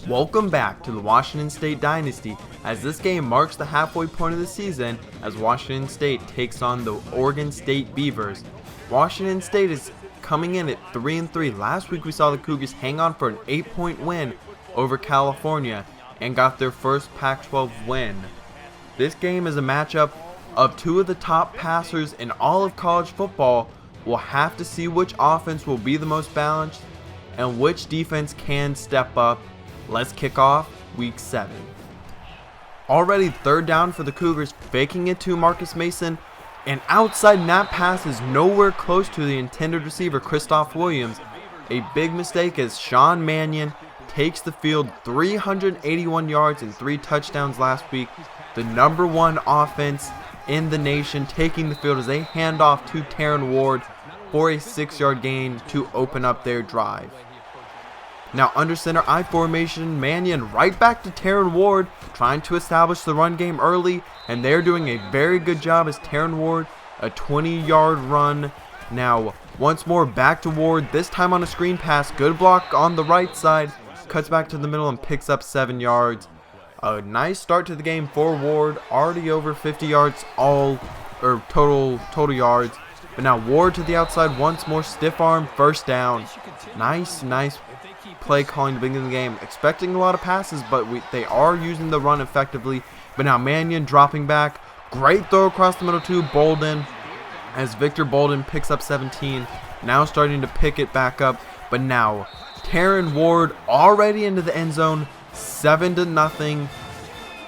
Welcome back to the Washington State Dynasty, as this game marks the halfway point of the season as Washington State takes on the Oregon State Beavers. Washington State is coming in at 3-3. Last week we saw the Cougars hang on for an 8-point win over California and got their first Pac-12 win. This game is a matchup of two of the top passers in all of college football. We'll have to see which offense will be the most balanced and which defense can step up. Let's kick off week 7. Already third down for the Cougars, faking it to Marcus Mason, and outside, and that pass is nowhere close to the intended receiver, Christoph Williams. A big mistake as Sean Mannion takes the field. 381 yards and 3 touchdowns last week. The #1 offense in the nation taking the field as they hand off to Taryn Ward for a 6-yard gain to open up their drive. Now under center I formation, Mannion right back to Taryn Ward, trying to establish the run game early, and they're doing a very good job as Taryn Ward, a 20-yard run. Now once more back to Ward, this time on a screen pass, good block on the right side, cuts back to the middle and picks up 7 yards. A nice start to the game for Ward, already over 50 yards total yards. But now Ward to the outside once more, stiff arm, first down. Nice play calling to begin the game. Expecting a lot of passes, but they are using the run effectively. But now Mannion dropping back. Great throw across the middle to Bolden, as Victor Bolden picks up 17. Now starting to pick it back up. But now Taryn Ward already into the end zone. 7-0.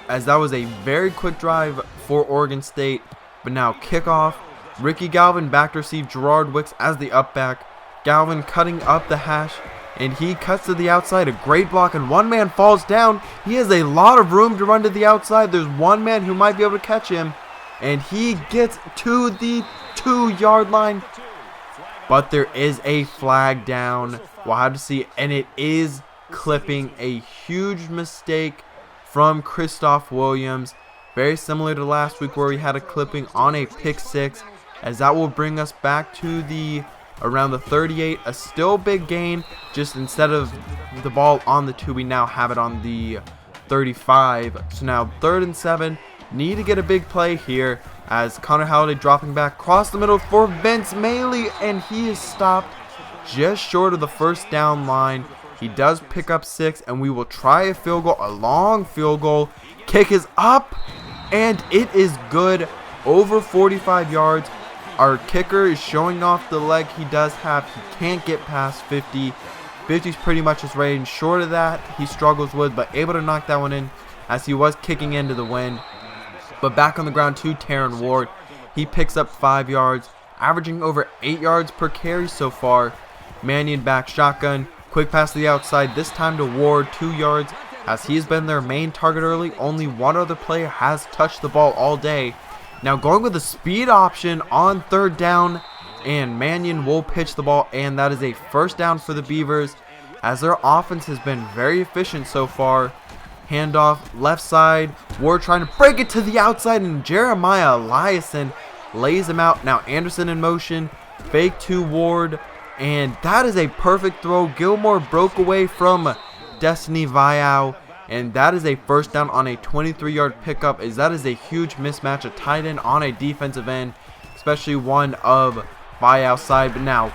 As that was a very quick drive for Oregon State. But now kickoff. Ricky Galvin back to receive Gerard Wicks as the up back. Galvin cutting up the hash, and he cuts to the outside. A great block, and one man falls down. He has a lot of room to run to the outside. There's one man who might be able to catch him, and he gets to the 2-yard line. But there is a flag down. We'll have to see, and it is clipping. A huge mistake from Christoph Williams. Very similar to last week where we had a clipping on a pick 6. As that will bring us back to around the 38, a still big gain, just instead of the ball on the 2, we now have it on the 35. So now 3rd and 7, need to get a big play here as Connor Halliday dropping back across the middle for Vince Maley, and he is stopped just short of the first down line. He does pick up 6, and we will try a field goal, a long field goal. Kick is up, and it is good, over 45 yards. Our kicker is showing off the leg he does have. He can't get past 50. 50 is pretty much his range. Short of that, he struggles with, but able to knock that one in as he was kicking into the wind. But back on the ground to Taryn Ward. He picks up 5 yards, averaging over 8 yards per carry so far. Mannion back shotgun. Quick pass to the outside, this time to Ward, 2 yards. As he's been their main target early, only one other player has touched the ball all day. Now going with the speed option on 3rd down, and Mannion will pitch the ball, and that is a first down for the Beavers, as their offense has been very efficient so far. Handoff left side, Ward trying to break it to the outside, and Jeremiah Eliason lays him out. Now Anderson in motion, fake to Ward, and that is a perfect throw. Gilmore broke away from Destiny Viau, and that is a first down on a 23-yard pickup, as that is a huge mismatch, a tight end on a defensive end, especially one of Viau's side. But now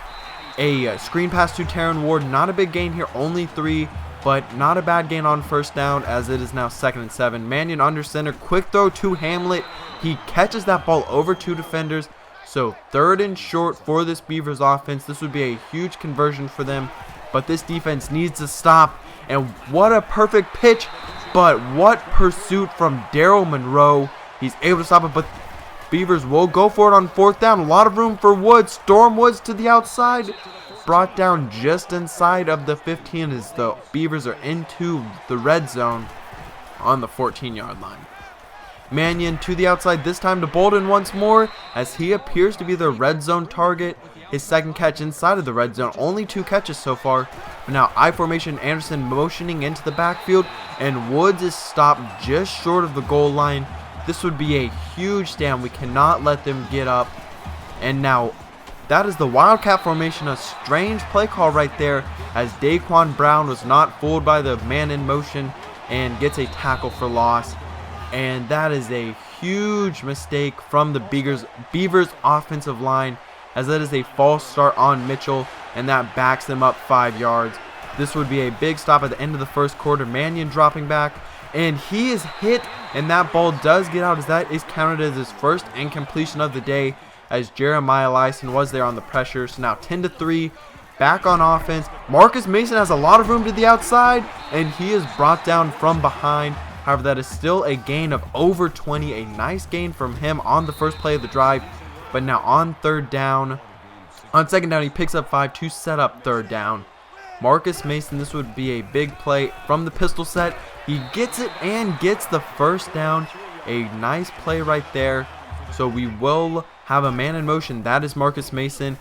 a screen pass to Taryn Ward, not a big gain here, only 3, but not a bad gain on first down, as it is now 2nd and 7. Mannion under center, quick throw to Hamlet. He catches that ball over 2 defenders. So 3rd and short for this Beavers offense. This would be a huge conversion for them, but this defense needs to stop. And what a perfect pitch, but what pursuit from Daryl Monroe. He's able to stop it, but Beavers will go for it on 4th down. A lot of room for Woods. Storm Woods to the outside. Brought down just inside of the 15 as the Beavers are into the red zone on the 14-yard line. Mannion to the outside, this time to Bolden once more, as he appears to be the red zone target. His 2nd catch inside of the red zone, only 2 catches so far. But now I formation, Anderson motioning into the backfield, and Woods is stopped just short of the goal line. This would be a huge stand. We cannot let them get up. And now that is the Wildcat formation, a strange play call right there, as Daquan Brown was not fooled by the man in motion and gets a tackle for loss. And that is a huge mistake from the Beavers offensive line, as that is a false start on Mitchell, and that backs them up 5 yards. This would be a big stop at the end of the first quarter. Mannion dropping back, and he is hit, and that ball does get out, as that is counted as his first incompletion of the day, as Jeremiah Lyson was there on the pressure. So now 10-3, back on offense. Marcus Mason has a lot of room to the outside, and he is brought down from behind. However, that is still a gain of over 20, a nice gain from him on the first play of the drive. But now on second down, he picks up 5 to set up third down. Marcus Mason, this would be a big play from the pistol set. He gets it and gets the first down. A nice play right there. So we will have a man in motion. That is Marcus Mason.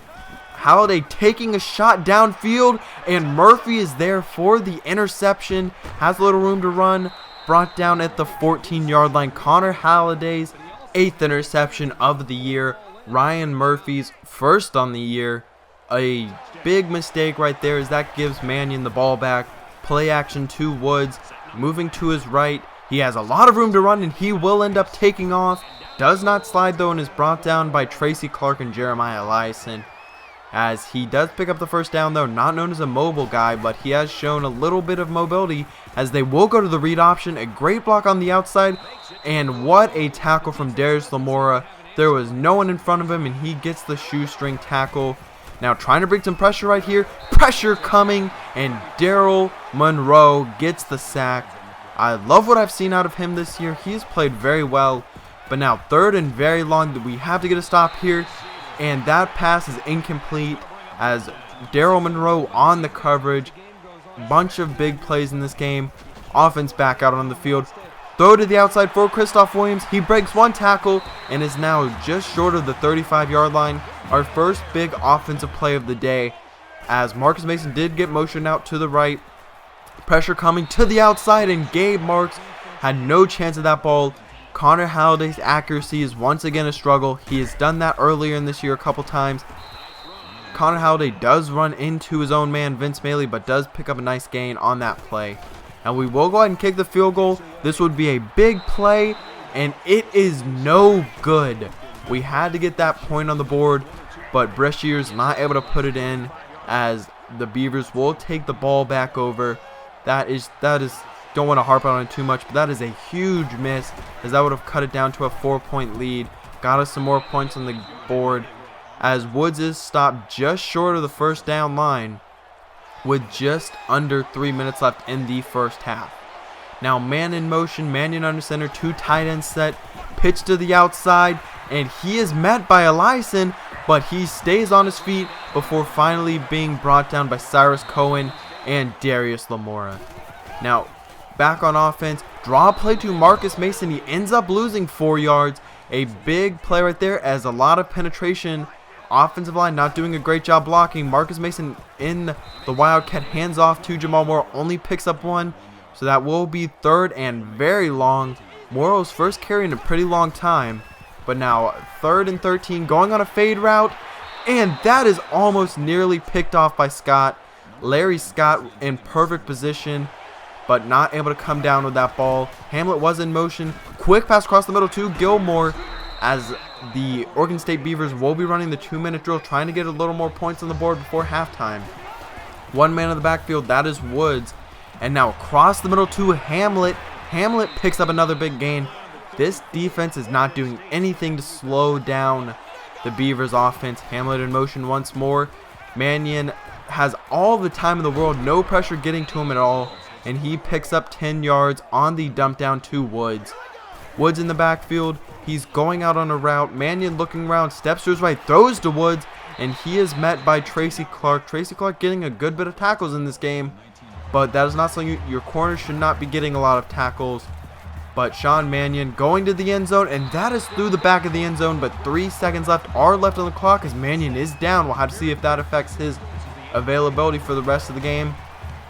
Halliday taking a shot downfield, and Murphy is there for the interception. Has a little room to run. Brought down at the 14-yard line. Connor Halliday's 8th interception of the year. Ryan Murphy's first on the year. A big mistake right there, as that gives Mannion the ball back. Play action to Woods, moving to his right. He has a lot of room to run, and he will end up taking off. Does not slide though, and is brought down by Tracy Clark and Jeremiah Lyson. As he does pick up the first down though, not known as a mobile guy, but he has shown a little bit of mobility, as they will go to the read option. A great block on the outside, and what a tackle from Darius Lamora. There was no one in front of him, and he gets the shoestring tackle. Now trying to bring some pressure right here. Pressure coming, and Daryl Monroe gets the sack. I love what I've seen out of him this year. He's played very well. But now third and very long. We have to get a stop here. And that pass is incomplete, as Daryl Monroe on the coverage. Bunch of big plays in this game. Offense back out on the field. Throw to the outside for Christoph Williams. He breaks one tackle and is now just short of the 35-yard line. Our first big offensive play of the day, as Marcus Mason did get motioned out to the right. Pressure coming to the outside, and Gabe Marks had no chance of that ball. Connor Halliday's accuracy is once again a struggle. He has done that earlier in this year a couple times. Connor Halliday does run into his own man, Vince Maley, but does pick up a nice gain on that play. And we will go ahead and kick the field goal. This would be a big play, and it is no good. We had to get that point on the board, but Breshier's not able to put it in, as the Beavers will take the ball back over. That is, don't want to harp on it too much, but that is a huge miss, as that would have cut it down to a 4-point lead. Got us some more points on the board, as Woods is stopped just short of the first down line with just under 3 minutes left in the first half. Now man in motion, Mannion under center, 2 tight ends set, pitch to the outside, and he is met by Elyson, but he stays on his feet before finally being brought down by Cyrus Cohen and Darius Lamora. Now back on offense, draw play to Marcus Mason. He ends up losing 4 yards. A big play right there, as a lot of penetration. Offensive line not doing a great job blocking. Marcus Mason in the Wildcat, hands off to Jamal Moore, only picks up 1. So that will be third and very long. Morrow's first carry in a pretty long time. But now 3rd and 13, going on a fade route. And that is almost nearly picked off by Scott. Larry Scott in perfect position, but not able to come down with that ball. Hamlet was in motion. Quick pass across the middle to Gilmore, as the Oregon State Beavers will be running the 2-minute drill, trying to get a little more points on the board before halftime. One man in the backfield, that is Woods. And now across the middle to Hamlet. Hamlet picks up another big gain. This defense is not doing anything to slow down the Beavers offense. Hamlet in motion once more. Mannion has all the time in the world, no pressure getting to him at all, and he picks up 10 yards on the dump down to Woods. Woods in the backfield, he's going out on a route. Mannion looking around, steps to his right, throws to Woods, and he is met by Tracy Clark. Tracy Clark getting a good bit of tackles in this game, but that is not something your corners should not be getting a lot of tackles. But Sean Mannion going to the end zone, and that is through the back of the end zone, but 3 seconds are left on the clock as Mannion is down. We'll have to see if that affects his availability for the rest of the game.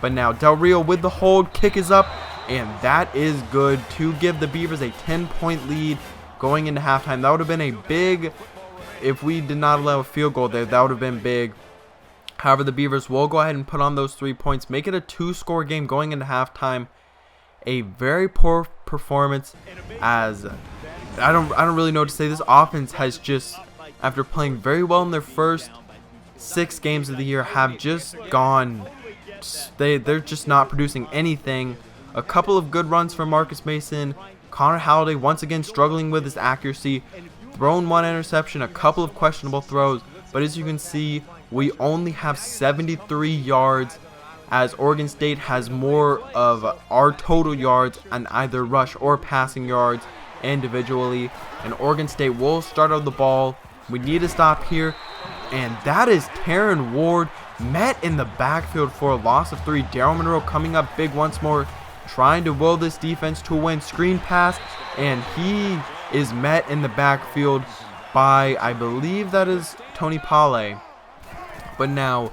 But now Del Rio with the hold, kick is up, and that is good to give the Beavers a 10-point lead going into halftime. That would have been a big if we did not allow a field goal there, that would have been big. However, the Beavers will go ahead and put on those 3 points, make it a 2-score game going into halftime. A very poor performance, as I don't really know what to say. This offense has just, after playing very well in their first 6 games of the year, have just gone. They're just not producing anything. A couple of good runs from Marcus Mason. Connor Halliday once again struggling with his accuracy. Thrown 1 interception, a couple of questionable throws, but as you can see, we only have 73 yards, as Oregon State has more of our total yards on either rush or passing yards individually. And Oregon State will start out the ball. We need to stop here. And that is Taryn Ward met in the backfield for a loss of 3. Daryl Monroe coming up big once more, trying to will this defense to a win. Screen pass, and he is met in the backfield by, I believe that is Tony Pale. But now,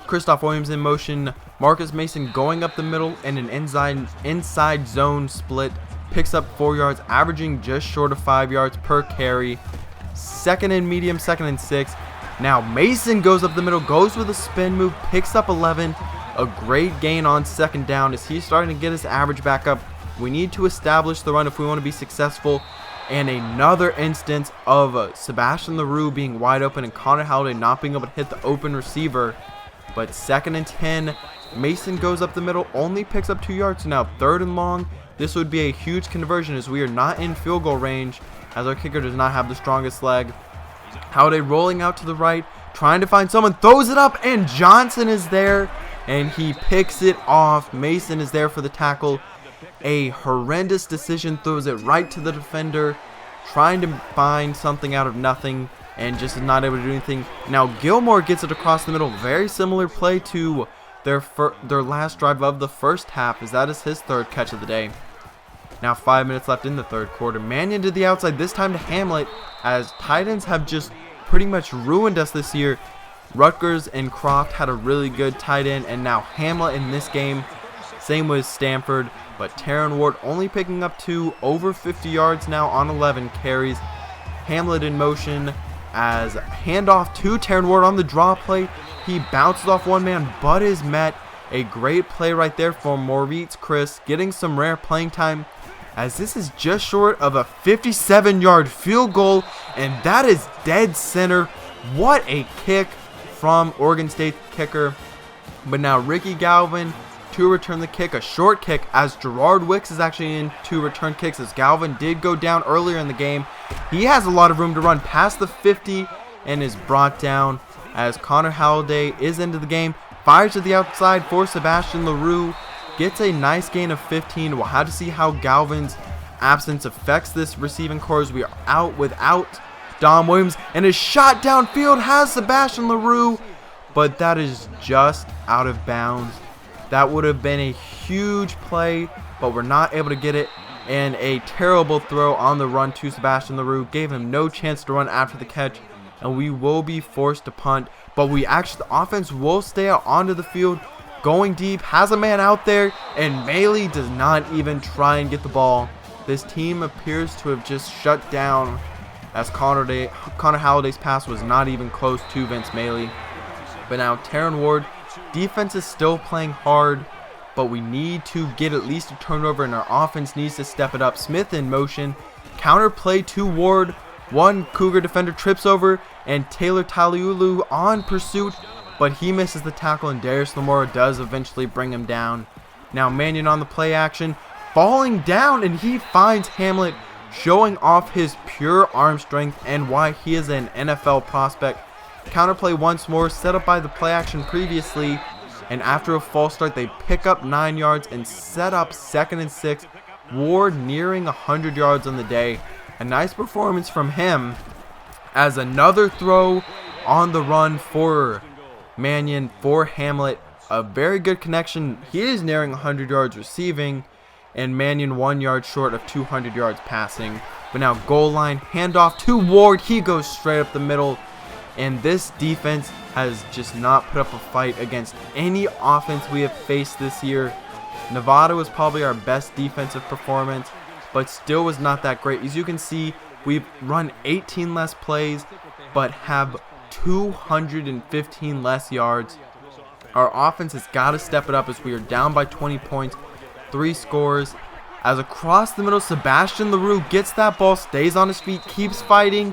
Christoph Williams in motion. Marcus Mason going up the middle in an inside zone split. Picks up 4 yards, averaging just short of 5 yards per carry. 2nd and medium, 2nd and 6. Now Mason goes up the middle, goes with a spin move, picks up 11. A great gain on 2nd down as he's starting to get his average back up. We need to establish the run if we want to be successful. And another instance of Sebastian LaRue being wide open and Connor Halliday not being able to hit the open receiver. But 2nd and 10, Mason goes up the middle, only picks up 2 yards. So now 3rd and long. This would be a huge conversion as we are not in field goal range, as our kicker does not have the strongest leg. Halliday rolling out to the right, trying to find someone, throws it up, and Johnson is there, and he picks it off. Mason is there for the tackle. A horrendous decision, throws it right to the defender, trying to find something out of nothing, and just is not able to do anything. Now Gilmore gets it across the middle, very similar play to their last drive of the first half, as that is his 3rd catch of the day. Now 5 minutes left in the 3rd quarter. Mannion to the outside, this time to Hamlet, as tight ends have just pretty much ruined us this year. Rutgers and Croft had a really good tight end, and now Hamlet in this game. Same with Stanford, but Taryn Ward only picking up 2, over 50 yards now on 11 carries. Hamlet in motion as handoff to Taryn Ward on the draw play. He bounces off one man, but is met. A great play right there for Maurice Chris, getting some rare playing time, as this is just short of a 57-yard field goal, and that is dead center. What a kick from Oregon State kicker. But now Ricky Galvin to return the kick, a short kick, as Gerard Wicks is actually in to return kicks, as Galvin did go down earlier in the game. He has a lot of room to run past the 50 and is brought down, as Connor Halliday is into the game, fires to the outside for Sebastian LaRue, gets a nice gain of 15. We'll have to see how Galvin's absence affects this receiving corps, as we are out without Dom Williams, and his shot downfield has Sebastian LaRue, but that is just out of bounds. That would have been a huge play, but we're not able to get it, and a terrible throw on the run to Sebastian LaRue gave him no chance to run after the catch, and we will be forced to punt. But the offense will stay out onto the field, going deep, has a man out there, and Maley does not even try and get the ball. This team appears to have just shut down, as Connor Halliday's pass was not even close to Vince Maley. But now Taryn Ward, defense is still playing hard, but we need to get at least a turnover, and our offense needs to step it up. Smith in motion, counter play to Ward, one Cougar defender trips over, and Taylor Taliulu on pursuit, but he misses the tackle, and Darius Lamora does eventually bring him down. Now Mannion on the play action, falling down, and he finds Hamlet, showing off his pure arm strength and why he is an NFL prospect. Counterplay once more, set up by the play action previously, and after a false start, they pick up 9 yards and set up 2nd and 6. Ward nearing 100 yards on the day. A nice performance from him, as another throw on the run for Mannion for Hamlet. A very good connection. He is nearing 100 yards receiving, and Mannion 1 yard short of 200 yards passing. But now goal line, handoff to Ward. He goes straight up the middle. And this defense has just not put up a fight against any offense we have faced this year. Nevada was probably our best defensive performance, but still was not that great. As you can see, we've run 18 less plays, but have 215 less yards. Our offense has got to step it up as we are down by 20 points, 3 scores. As across the middle, Sebastian LaRue gets that ball, stays on his feet, keeps fighting,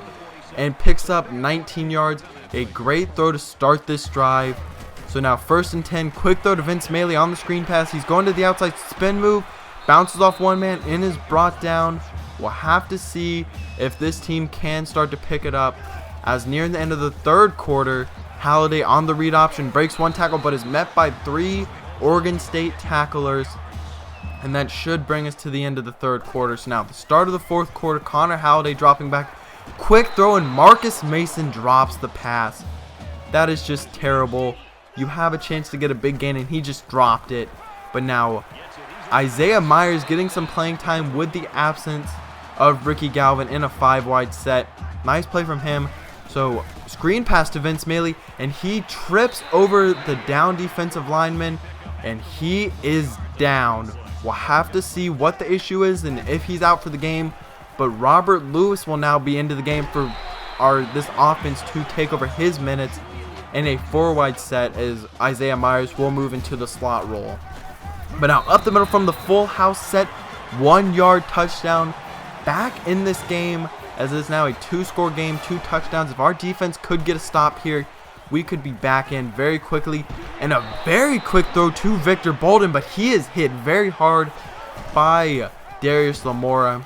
and picks up 19 yards. A great throw to start this drive. So now 1st and 10, quick throw to Vince Mailey on the screen pass. He's going to the outside, spin move, bounces off one man and is brought down. We'll have to see if this team can start to pick it up. As near the end of the 3rd quarter, Halliday on the read option breaks 1 tackle but is met by 3 Oregon State tacklers. And that should bring us to the end of the 3rd quarter. So now the start of the 4th quarter, Connor Halliday dropping back. Quick throw and Marcus Mason drops the pass. That is just terrible. You have a chance to get a big gain and he just dropped it. But now Isaiah Myers getting some playing time with the absence of Ricky Galvin in a 5-wide set. Nice play from him. So screen pass to Vince Mailey and he trips over the down defensive lineman and he is down. We'll have to see what the issue is and if he's out for the game. But Robert Lewis will now be into the game for this offense to take over his minutes in a 4-wide set as Isaiah Myers will move into the slot role. But now up the middle from the full house set, 1-yard touchdown. Back in this game as it is now a 2-score game, 2 touchdowns. If our defense could get a stop here, we could be back in very quickly. And a very quick throw to Victor Bolden, but he is hit very hard by Darius Lamora.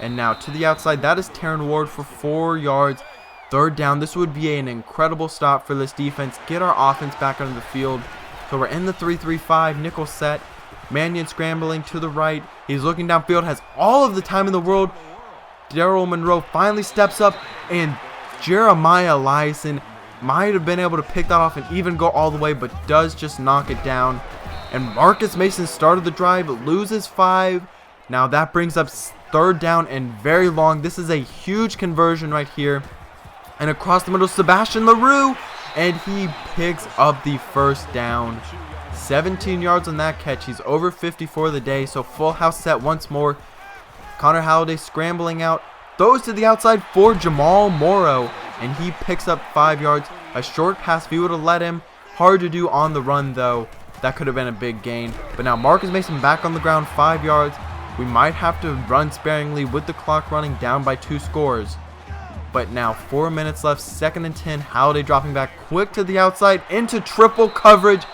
And now to the outside, that is Taryn Ward for 4 yards. 3rd down. This would be an incredible stop for this defense. Get our offense back onto the field. So we're in the 3-3-5 nickel set. Mannion scrambling to the right. He's looking downfield, has all of the time in the world. Daryl Monroe finally steps up, and Jeremiah Eliason might have been able to pick that off and even go all the way, but does just knock it down. And Marcus Mason started the drive, loses 5. Now that brings up 3rd down and very long. This is a huge conversion right here. And across the middle, Sebastian LaRue, and he picks up the 1st down. 17 yards on that catch. He's over 50 for the day, so full house set once more. Connor Halliday scrambling out, throws to the outside for Jamal Morrow, and he picks up 5 yards. A short pass if he would have let him. Hard to do on the run, though. That could have been a big gain. But now Marcus Mason back on the ground, 5 yards. We might have to run sparingly with the clock running down by 2 scores. But now 4 minutes left, 2nd and 10. Halliday dropping back quick to the outside into triple coverage.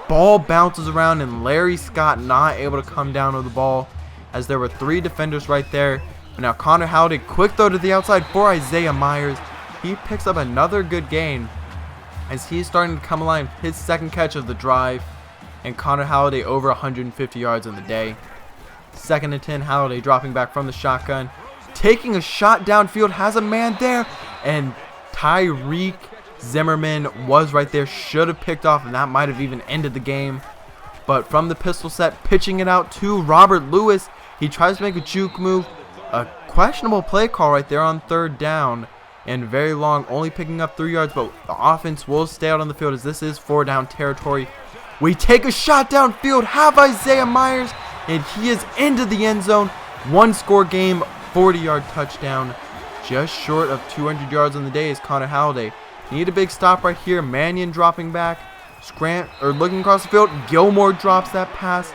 Ball bounces around and Larry Scott not able to come down with the ball as there were 3 defenders right there. But now Connor Halliday, quick throw to the outside for Isaiah Myers. He picks up another good gain as he's starting to come alive. His 2nd catch of the drive, and Connor Halliday over 150 yards in the day. 2nd and 10, Halliday dropping back from the shotgun, taking a shot downfield, has a man there, and Tyreek Zimmerman was right there, should have picked off, and that might have even ended the game. But from the pistol set, pitching it out to Robert Lewis, he tries to make a juke move. A questionable play call right there on 3rd down, and very long, only picking up 3 yards, but the offense will stay out on the field as this is 4-down territory. We take a shot downfield, have Isaiah Myers, and he is into the end zone. 1-score game, 40-yard touchdown. Just short of 200 yards on the day is Connor Halliday. Need a big stop right here. Mannion dropping back, looking across the field. Gilmore drops that pass.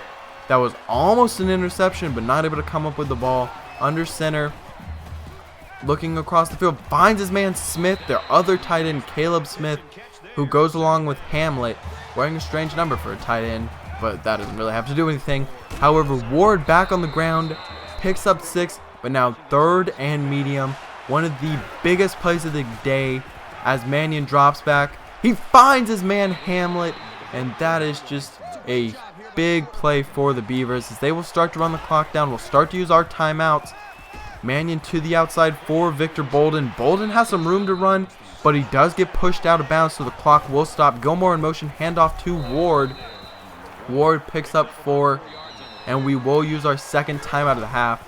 That was almost an interception, but not able to come up with the ball. Under center, looking across the field, finds his man Smith, their other tight end, Caleb Smith, who goes along with Hamlet, wearing a strange number for a tight end, but that doesn't really have to do anything. However, Ward back on the ground, picks up 6, but now 3rd and medium. One of the biggest plays of the day as Mannion drops back. He finds his man Hamlet, and that is just a big play for the Beavers as they will start to run the clock down. We'll start to use our timeouts. Mannion to the outside for Victor Bolden. Bolden has some room to run, but he does get pushed out of bounds, so the clock will stop. Gilmore in motion, handoff to Ward. Ward picks up 4, and we will use our 2nd timeout of the half.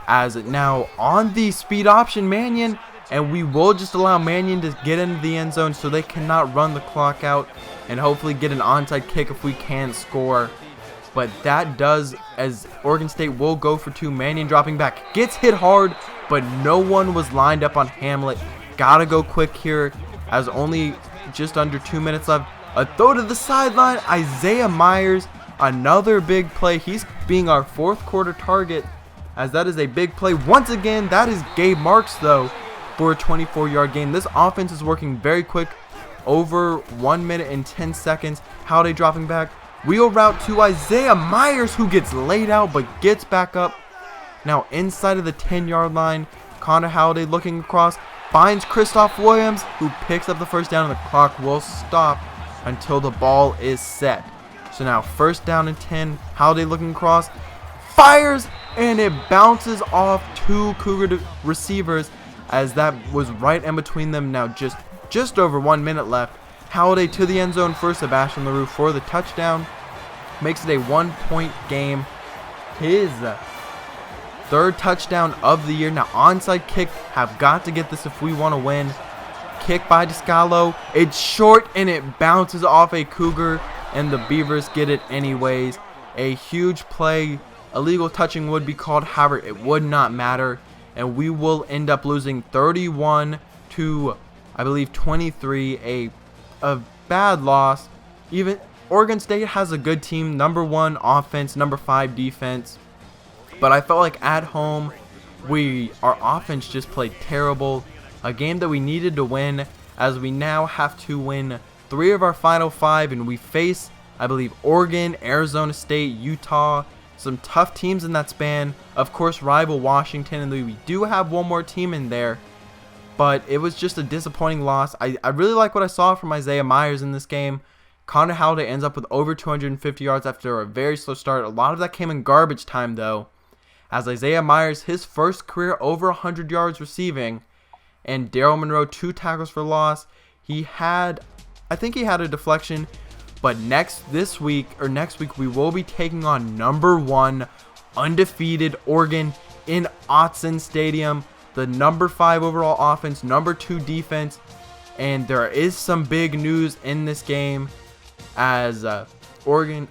As now on the speed option, Mannion, and we will just allow Mannion to get into the end zone so they cannot run the clock out and hopefully get an onside kick if we can score. But that does, as Oregon State will go for 2. Mannion dropping back, gets hit hard, but no one was lined up on Hamlet. Gotta go quick here as only just under 2 minutes left. A throw to the sideline. Isaiah Myers, another big play. He's being our fourth quarter target, as that is a big play. Once again, that is Gabe Marks, though, for a 24-yard gain. This offense is working very quick. Over 1 minute and 10 seconds. Holiday dropping back. Wheel route to Isaiah Myers, who gets laid out but gets back up. Now inside of the 10-yard line. Connor Holiday looking across. Finds Christoph Williams, who picks up the first down, and the clock will stop until the ball is set. So now first down and 10. Holiday looking across. Fires, and it bounces off two Cougar receivers, as that was right in between them. Now just over 1 minute left. Holiday to the end zone for Sebastian LaRue for the touchdown. Makes it a 1-point game. His third touchdown of the year. Now onside kick. Have got to get this if we want to win. Kick by Descalo. It's short and it bounces off a Cougar, and the Beavers get it anyways. A huge play. Illegal touching would be called, however it would not matter, and we will end up losing 31 to, I believe, 23. A bad loss. Even Oregon State has a good team, number 1 offense, number 5 defense, but I felt like at home our offense just played terrible. A game that we needed to win, as we now have to win 3 of our final 5, and we face, I believe, Oregon, Arizona State, Utah, some tough teams in that span. Of course, rival Washington, and we do have one more team in there, but it was just a disappointing loss. I really like what I saw from Isaiah Myers in this game. Connor Holiday ends up with over 250 yards after a very slow start. A lot of that came in garbage time, though, as Isaiah Myers, his first career over 100 yards receiving, and Daryl Monroe 2 tackles for loss. I think he had a deflection, but next week we will be taking on number 1 undefeated Oregon in Autzen Stadium. The number 5 overall offense, number 2 defense, and there is some big news in this game, as Oregon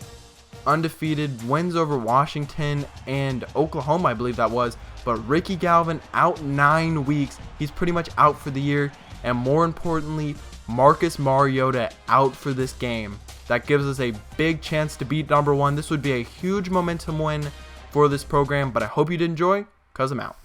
undefeated wins over Washington and Oklahoma, I believe that was. But Ricky Galvin out 9 weeks. He's pretty much out for the year. And more importantly, Marcus Mariota out for this game. That gives us a big chance to beat number 1. This would be a huge momentum win for this program. But I hope you did enjoy, because I'm out.